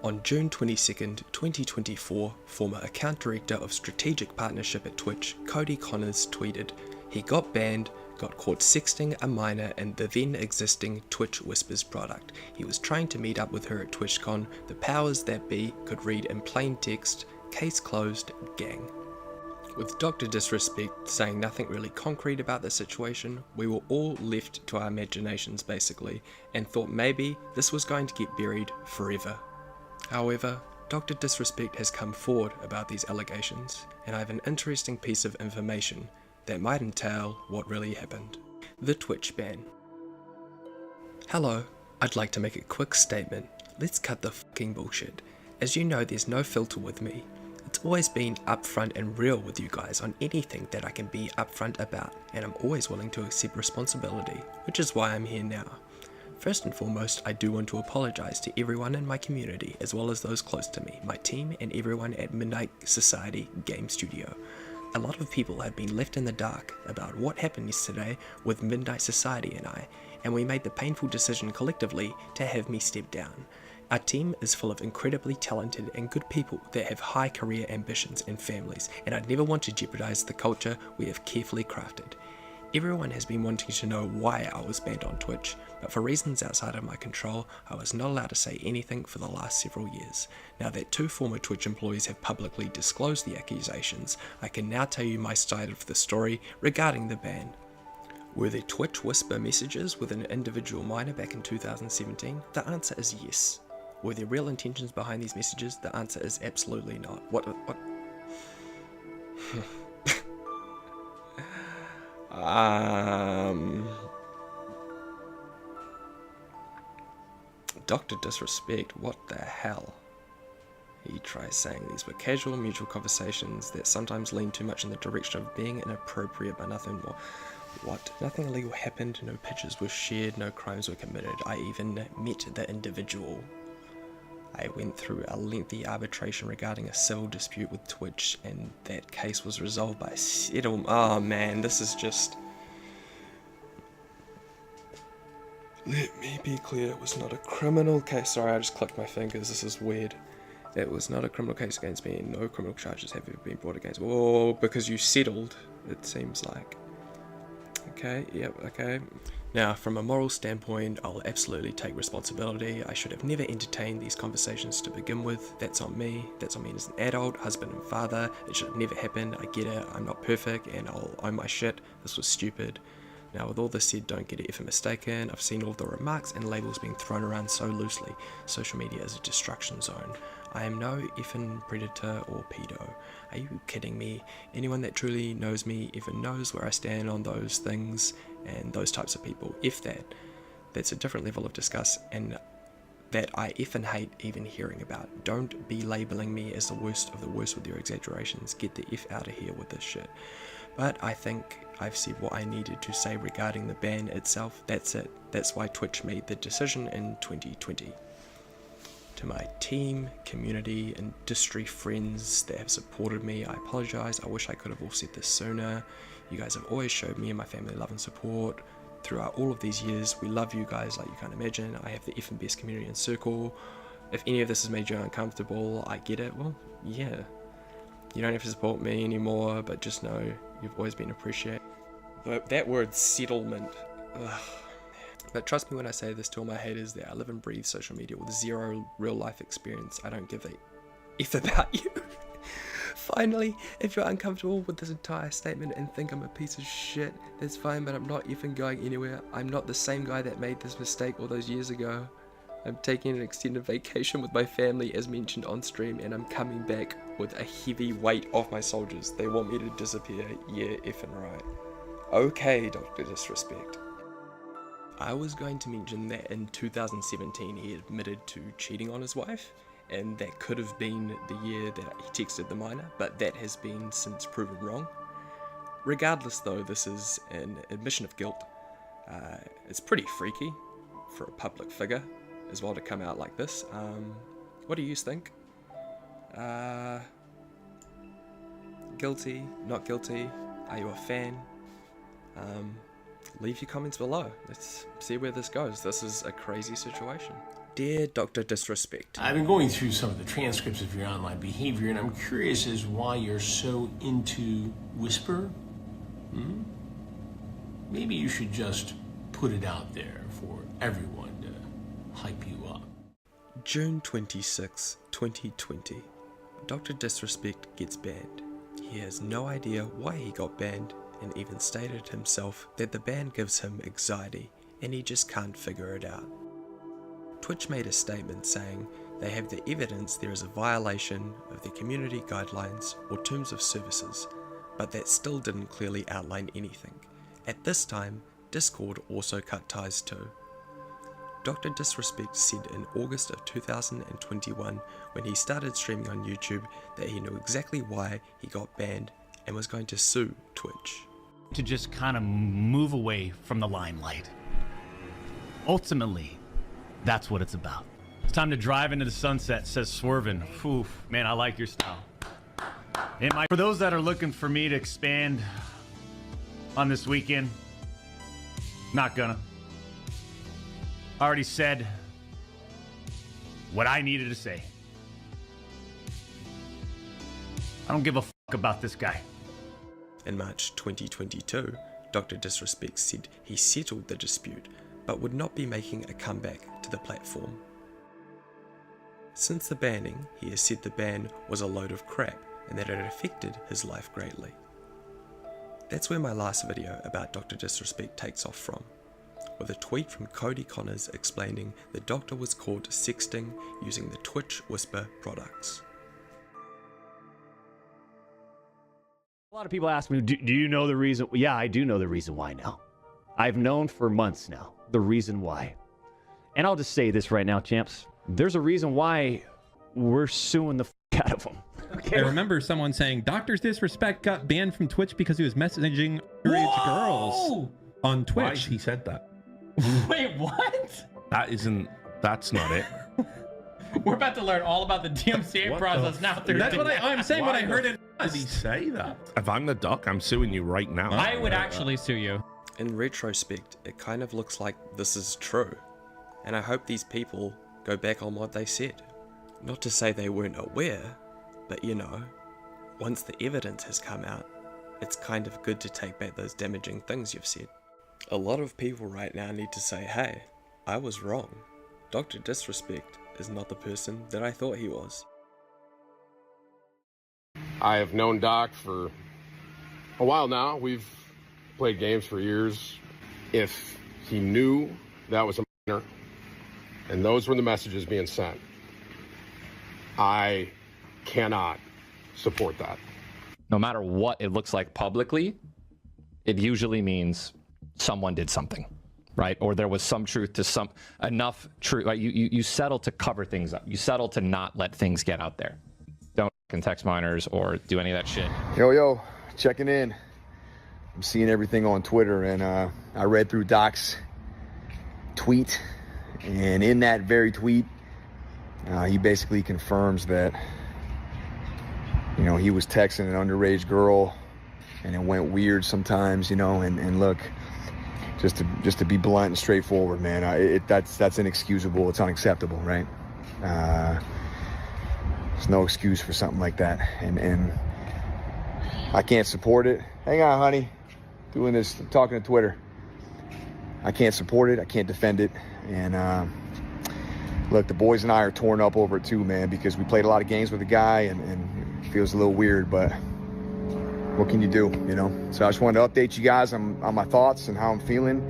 On June 22nd, 2024, former account director of strategic partnership at Twitch, Cody Connors, tweeted, he got banned, got caught sexting a minor in the then existing Twitch Whispers product. He was trying to meet up with her at TwitchCon. The powers that be could read in plain text, case closed, gang. With Dr. Disrespect saying nothing really concrete about the situation, we were all left to our imaginations basically, and thought maybe this was going to get buried forever. However, Dr. Disrespect has come forward about these allegations, and I have an interesting piece of information that might entail what really happened. The Twitch ban. Hello, I'd like to make a quick statement. Let's cut the fucking bullshit. As you know, there's no filter with me. It's always been upfront and real with you guys on anything that I can be upfront about, and I'm always willing to accept responsibility, which is why I'm here now. First and foremost, I do want to apologise to everyone in my community, as well as those close to me, my team and everyone at Midnight Society Game Studio. A lot of people have been left in the dark about what happened yesterday with Midnight Society and I, and we made the painful decision collectively to have me step down. Our team is full of incredibly talented and good people that have high career ambitions and families, and I'd never want to jeopardise the culture we have carefully crafted. Everyone has been wanting to know why I was banned on Twitch, but for reasons outside of my control, I was not allowed to say anything for the last several years. Now that 2 former Twitch employees have publicly disclosed the accusations, I can now tell you my side of the story regarding the ban. Were there Twitch whisper messages with an individual minor back in 2017? The answer is yes. Were there real intentions behind these messages? The answer is absolutely not. What? Dr. Disrespect, what the hell? He tries saying these were casual, mutual conversations that sometimes lean too much in the direction of being inappropriate, but nothing more. What? Nothing illegal happened, no pictures were shared, no crimes were committed. I even met the individual. I went through a lengthy arbitration regarding a civil dispute with Twitch, and that case was resolved by settlement. Oh man, this is just... Let me be clear, it was not a criminal case. Sorry, I just clicked my fingers, this is weird. It was not a criminal case against me, and no criminal charges have ever been brought against me. Oh, because you settled, it seems like. Okay, yep, okay. Now, from a moral standpoint, I'll absolutely take responsibility. I should have never entertained these conversations to begin with. That's on me. That's on me as an adult, husband and father. It should have never happened. I get it. I'm not perfect, and I'll own my shit. This was stupid. Now, with all this said, don't get it effing mistaken. I've seen all the remarks and labels being thrown around so loosely. Social media is a destruction zone. I am no effing predator or pedo. Are you kidding me? Anyone that truly knows me even knows where I stand on those things and those types of people. If that, that's a different level of disgust and that I effing hate even hearing about. Don't be labeling me as the worst of the worst with your exaggerations. Get the F out of here with this shit. But I think I've said what I needed to say regarding the ban itself. That's it. That's why Twitch made the decision in 2020. To my team, community, industry friends that have supported me, I apologise. I wish I could have all said this sooner. You guys have always showed me and my family love and support throughout all of these years. We love you guys like you can't imagine. I have the effing best community and circle. If any of this has made you uncomfortable, I get it. Well, yeah. You don't have to support me anymore, but just know you've always been appreciated. That word settlement. Ugh. But trust me when I say this to all my haters that I live and breathe social media with zero real life experience. I don't give a F about you. Finally, if you're uncomfortable with this entire statement and think I'm a piece of shit, that's fine, but I'm not effing going anywhere. I'm not the same guy that made this mistake all those years ago. I'm taking an extended vacation with my family as mentioned on stream, and I'm coming back with a heavy weight off my shoulders. They want me to disappear. Yeah, effing right. Okay, Dr. Disrespect. I was going to mention that in 2017 he admitted to cheating on his wife, and that could have been the year that he texted the minor, but that has been since proven wrong. Regardless though, this is an admission of guilt. It's pretty freaky for a public figure as well to come out like this. What do you think? Guilty? Not guilty? Are you a fan? Leave your comments below. Let's see where this goes. This is a crazy situation. Dear Dr. Disrespect, I've been going through some of the transcripts of your online behavior, and I'm curious as why you're so into Whisper. Maybe you should just put it out there for everyone to hype you up. June 26, 2020. Dr. Disrespect gets banned. He has no idea why he got banned, and even stated himself that the ban gives him anxiety and he just can't figure it out. Twitch made a statement saying they have the evidence there is a violation of the community guidelines or terms of services, but that still didn't clearly outline anything. At this time, Discord also cut ties too. Dr. Disrespect said in August of 2021 when he started streaming on YouTube that he knew exactly why he got banned and was going to sue Twitch. To just kind of move away from the limelight. Ultimately, that's what it's about. It's time to drive into the sunset, says Swervin. Oof, man, I like your style. For those that are looking for me to expand on this weekend, not gonna. Already said what I needed to say. I don't give a fuck about this guy. In March 2022, Dr. Disrespect said he settled the dispute, but would not be making a comeback to the platform. Since the banning, he has said the ban was a load of crap and that it affected his life greatly. That's where my last video about Dr. Disrespect takes off from, with a tweet from Cody Connors explaining the doctor was caught sexting using the Twitch Whisper products. A lot of people ask me, do you know the reason? Yeah, I do know the reason why now. I've known for months now the reason why. And I'll just say this right now, champs. There's a reason why we're suing the out of them. Okay. I remember someone saying Dr. Disrespect got banned from Twitch because he was messaging underage girls on Twitch. Why he said that? Wait, what? That's not it. We're about to learn all about the DMCA process now. That's what I'm saying. What I heard it. Did he say that? If I'm the doc, I'm suing you right now. I would actually sue you. In retrospect, it kind of looks like this is true, and I hope these people go back on what they said. Not to say they weren't aware, but you know, once the evidence has come out, it's kind of good to take back those damaging things you've said. A lot of people right now need to say, hey, I was wrong. Dr. Disrespect is not the person that I thought he was. I have known Doc for a while now. We've played games for years. If he knew that was a minor, and those were the messages being sent, I cannot support that. No matter what it looks like publicly, it usually means someone did something, right? Or there was some truth to enough truth. Right? You settle to cover things up. You settle to not let things get out there. Don't text minors or do any of that shit. Yo, checking in. I'm seeing everything on Twitter, and I read through Doc's tweet, and in that very tweet, he basically confirms that, you know, he was texting an underage girl, and it went weird sometimes, you know. And look, just to be blunt and straightforward, man, that's inexcusable. It's unacceptable, right? There's no excuse for something like that, and I can't support it. Hang on, honey. Doing this, talking to Twitter. I can't support it. I can't defend it. And look, the boys and I are torn up over it too, man, because we played a lot of games with the guy, and it feels a little weird, but what can you do, you know? So I just wanted to update you guys on my thoughts and how I'm feeling.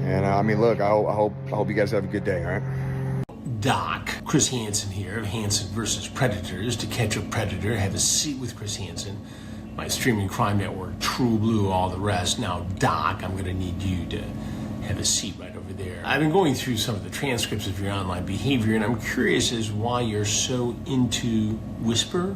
And I mean, look, I hope you guys have a good day, all right? Doc, Chris Hansen here of Hansen versus Predators. To catch a predator, have a seat with Chris Hansen. My streaming crime network, True Blue, all the rest. Now, Doc, I'm gonna need you to have a seat right over there. I've been going through some of the transcripts of your online behavior, and I'm curious as why you're so into Whisper.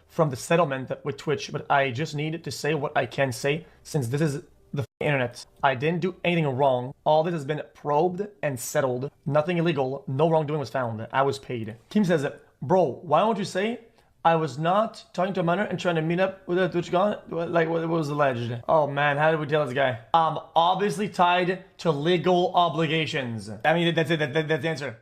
From the settlement with Twitch, but I just needed to say what I can say since this is the internet. I didn't do anything wrong. All this has been probed and settled. Nothing illegal. No wrongdoing was found. I was paid. Kim says, bro, why don't you say I was not talking to a minor and trying to meet up with a Twitch god. Like, what was alleged? Oh man, how did we tell this guy? Obviously tied to legal obligations. I mean, that's it. That's the answer.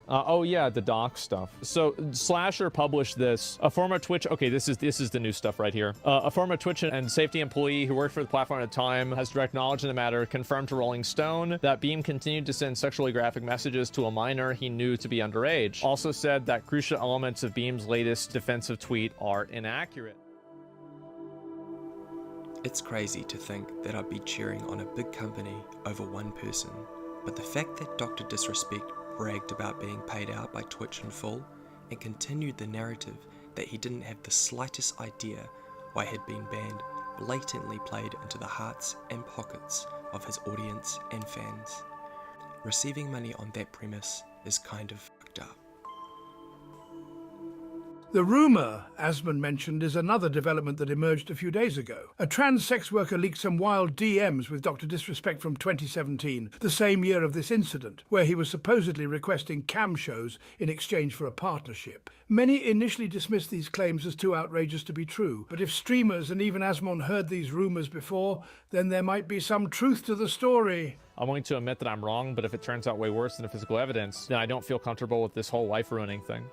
Oh yeah, the doc stuff. So Slasher published this. A former Twitch. Okay, this is the new stuff right here. A former Twitch and safety employee who worked for the platform at the time has direct knowledge in the matter. Confirmed to Rolling Stone that Beam continued to send sexually graphic messages to a minor he knew to be underage. Also said that crucial elements of Beam's latest defensive tweet are inaccurate. It's crazy to think that I'd be cheering on a big company over one person, but the fact that Dr. Disrespect bragged about being paid out by Twitch in full and continued the narrative that he didn't have the slightest idea why he'd been banned blatantly played into the hearts and pockets of his audience and fans. Receiving money on that premise is kind of fucked up. The rumour Asman mentioned is another development that emerged a few days ago. A trans sex worker leaked some wild DMs with Dr. Disrespect from 2017, the same year of this incident, where he was supposedly requesting cam shows in exchange for a partnership. Many initially dismissed these claims as too outrageous to be true, but if streamers and even Asmon heard these rumours before, then there might be some truth to the story. I'm willing to admit that I'm wrong, but if it turns out way worse than the physical evidence, then I don't feel comfortable with this whole life ruining thing.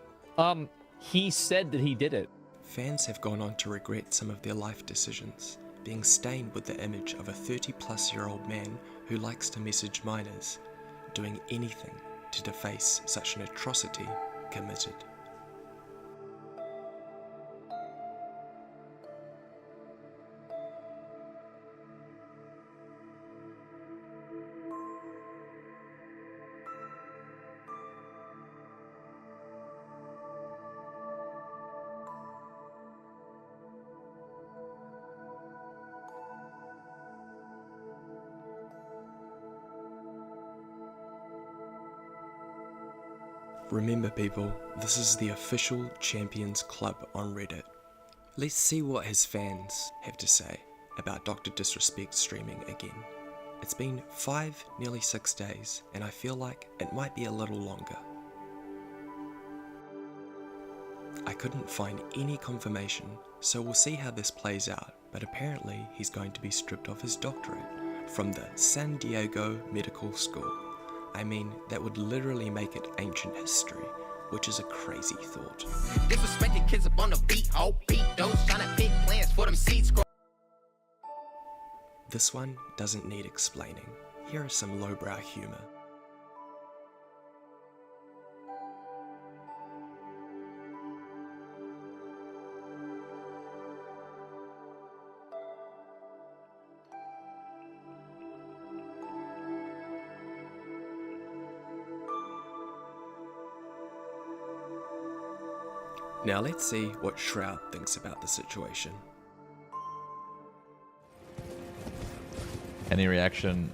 He said that he did it. Fans have gone on to regret some of their life decisions, being stained with the image of a 30-plus-year-old man who likes to message minors, doing anything to deface such an atrocity committed. Remember people, this is the official Champions Club on Reddit. Let's see what his fans have to say about Dr. Disrespect streaming again. It's been 5, nearly 6 days, and I feel like it might be a little longer. I couldn't find any confirmation, so we'll see how this plays out, but apparently he's going to be stripped of his doctorate from the San Diego Medical School. I mean, that would literally make it ancient history, which is a crazy thought. Disrespecting kids up on the beat, oh, beat those trying to pick plans for them seats. This one doesn't need explaining. Here is some lowbrow humor. Now let's see what Shroud thinks about the situation. Any reaction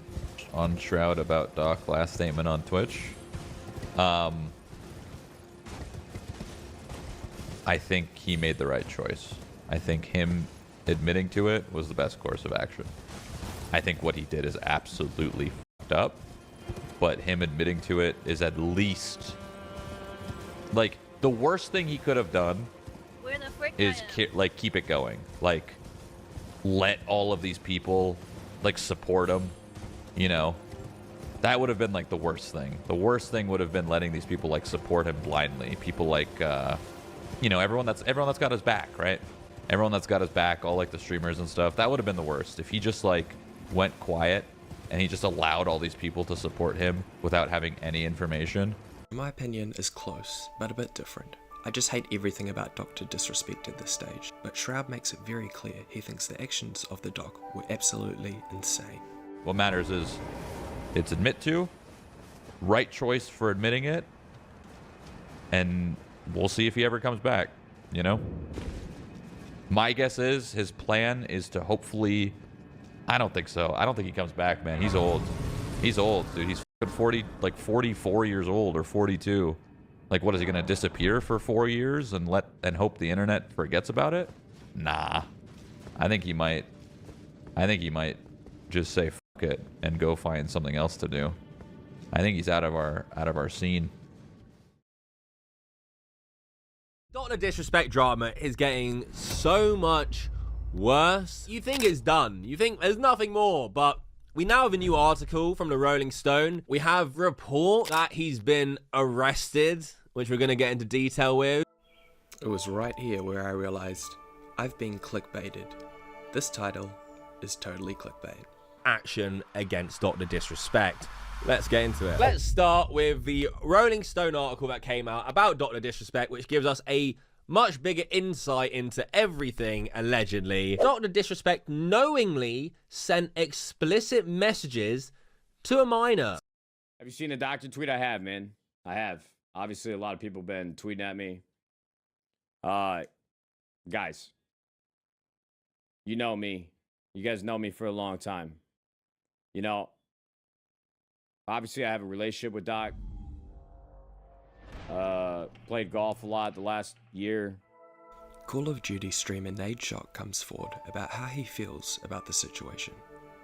on Shroud about Doc's last statement on Twitch? I think he made the right choice. I think him admitting to it was the best course of action. I think what he did is absolutely fucked up, but him admitting to it is at least, like, the worst thing he could have done is keep it going. Like, let all of these people, like, support him, you know? That would have been, like, the worst thing. The worst thing would have been letting these people, like, support him blindly. People like, you know, everyone that's got his back, right? Everyone that's got his back, all, like, the streamers and stuff. That would have been the worst. If he just, like, went quiet and he just allowed all these people to support him without having any information. My opinion is close, but a bit different. I just hate everything about Dr. Disrespect at this stage, but Shroud makes it very clear he thinks the actions of the doc were absolutely insane. What matters is it's admit to, right choice for admitting it, and we'll see if he ever comes back, you know? My guess is his plan is to hopefully... I don't think so. I don't think he comes back, man. He's old. He's old, dude. He's 40, like 44 years old or 42. Like, what is he gonna disappear for 4 years and hope the internet forgets about it? Nah. I think he might just say fuck it and go find something else to do. I think he's out of our scene. Dr. Disrespect drama is getting so much worse. You think it's done. You think there's nothing more, but we now have a new article from the Rolling Stone. We have report that he's been arrested, which we're going to get into detail with. It was right here where I realized I've been clickbaited. This title is totally clickbait. Action against Dr. Disrespect. Let's get into it. Let's start with the Rolling Stone article that came out about Dr. Disrespect, which gives us a much bigger insight into everything, allegedly. Dr. Disrespect knowingly sent explicit messages to a minor. Have you seen the doctor tweet? I have, man. I have. Obviously, a lot of people have been tweeting at me. Guys, you know me. You guys know me for a long time. You know, obviously, I have a relationship with Doc. Played golf a lot the last year. Call of Duty streamer Nadeshot comes forward about how he feels about the situation.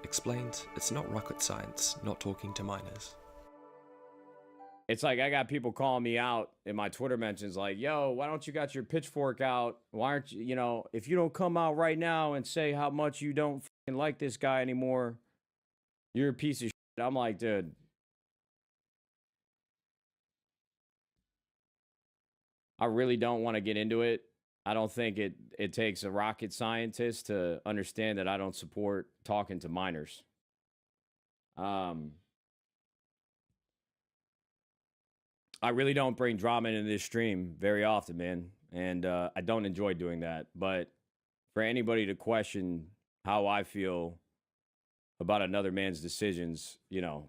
Explains it's not rocket science, not talking to minors. It's like I got people calling me out in my Twitter mentions like, yo, why don't you got your pitchfork out? Why aren't you, you know, if you don't come out right now and say how much you don't fucking like this guy anymore, you're a piece of shit. I'm like, dude. I really don't want to get into it. I don't think it takes a rocket scientist to understand that I don't support talking to minors. I really don't bring drama into this stream very often, man. And I don't enjoy doing that. But for anybody to question how I feel about another man's decisions, you know,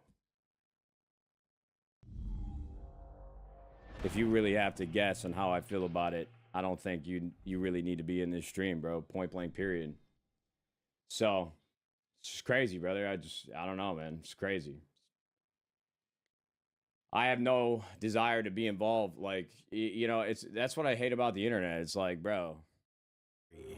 if you really have to guess on how I feel about it, I don't think you really need to be in this stream, bro. Point blank, period. So, it's just crazy, brother. I don't know, man. It's crazy. I have no desire to be involved. Like, you know, that's what I hate about the internet. It's like, bro.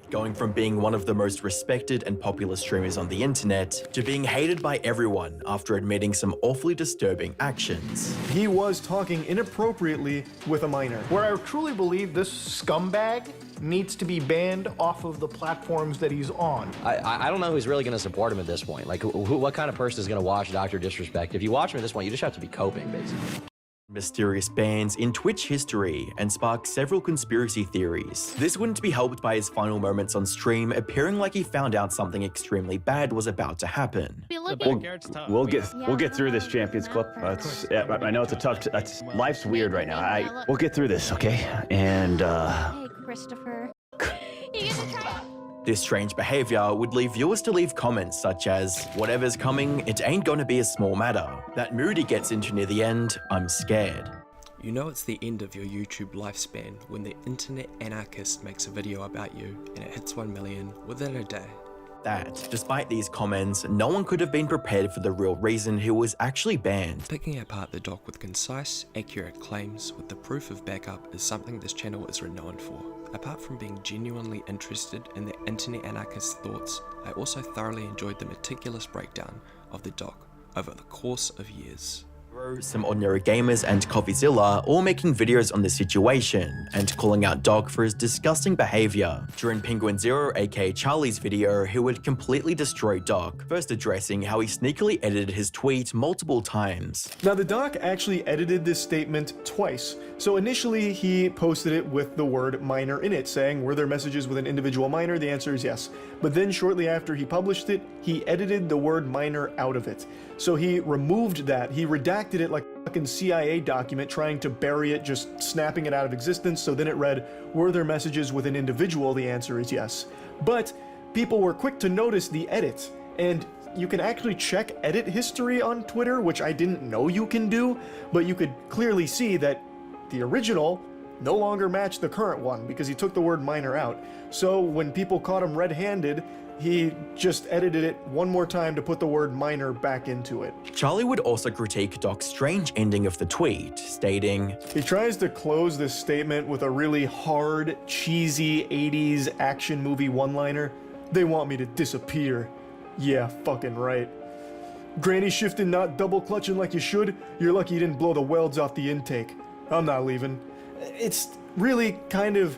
Going from being one of the most respected and popular streamers on the internet to being hated by everyone after admitting some awfully disturbing actions. He was talking inappropriately with a minor. Where I truly believe this scumbag needs to be banned off of the platforms that he's on. I don't know who's really going to support him at this point. Like, what kind of person is going to watch Dr. Disrespect? If you watch him at this point, you just have to be coping, basically. Mysterious bans in Twitch history and sparked several conspiracy theories. This wouldn't be helped by his final moments on stream appearing like he found out something extremely bad was about to happen. We'll get through this, Champions Club. I know it's a tough. Life's weird right now. We'll get through this, okay? And Hey, Christopher. You get to try. This strange behavior would leave viewers to leave comments such as, whatever's coming, it ain't gonna be a small matter. That mood he gets into near the end, I'm scared. You know it's the end of your YouTube lifespan when the internet anarchist makes a video about you and it hits 1 million within a day. That, despite these comments, no one could have been prepared for the real reason he was actually banned. Picking apart the doc with concise, accurate claims with the proof of backup is something this channel is renowned for. Apart from being genuinely interested in the internet anarchist's thoughts, I also thoroughly enjoyed the meticulous breakdown of the doc over the course of years. Some ordinary gamers and CoffeeZilla all making videos on the situation and calling out Doc for his disgusting behavior. During Penguin Zero aka Charlie's video, he would completely destroy Doc, first addressing how he sneakily edited his tweet multiple times. Now the doc actually edited this statement twice. So initially he posted it with the word minor in it, saying, were there messages with an individual minor? The answer is yes. But then shortly after he published it, he edited the word minor out of it. So he removed that, he redacted it like a fucking CIA document, trying to bury it, just snapping it out of existence. So then it read, were there messages with an individual? The answer is yes. But people were quick to notice the edit, and you can actually check edit history on Twitter, which I didn't know you can do, but you could clearly see that the original no longer matched the current one because he took the word minor out. So when people caught him red-handed, he just edited it one more time to put the word minor back into it. Charlie would also critique Doc's strange ending of the tweet, stating, he tries to close this statement with a really hard, cheesy 80s action movie one-liner. They want me to disappear. Yeah, fucking right. Granny shifting, not double clutching like you should. You're lucky you didn't blow the welds off the intake. I'm not leaving. It's really kind of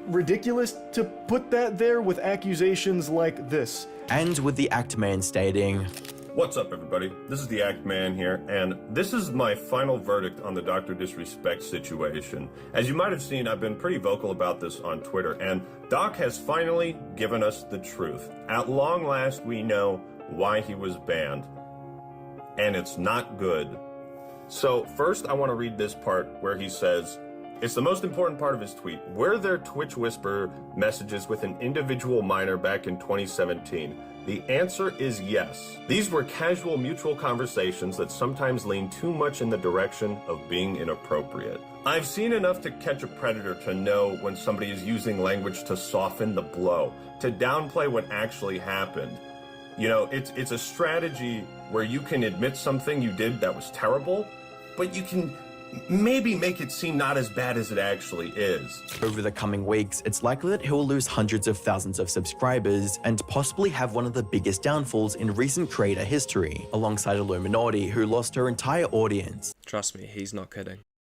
ridiculous to put that there with accusations like this. And with the Act Man stating, "What's up, everybody? This is the Act Man here, and this is my final verdict on the Dr. Disrespect situation. As you might have seen, I've been pretty vocal about this on Twitter, and Doc has finally given us the truth. At long last, we know why he was banned, and it's not good." So first, I want to read this part where he says, it's the most important part of his tweet. "Were there Twitch Whisper messages with an individual minor back in 2017? The answer is yes. These were casual mutual conversations that sometimes lean too much in the direction of being inappropriate. I've seen enough to catch a predator to know when somebody is using language to soften the blow, to downplay what actually happened. You know, it's a strategy where you can admit something you did that was terrible, but you can maybe make it seem not as bad as it actually is." Over the coming weeks, it's likely that he'll lose hundreds of thousands of subscribers and possibly have one of the biggest downfalls in recent creator history, alongside Illuminati, who lost her entire audience. Trust me, he's not kidding.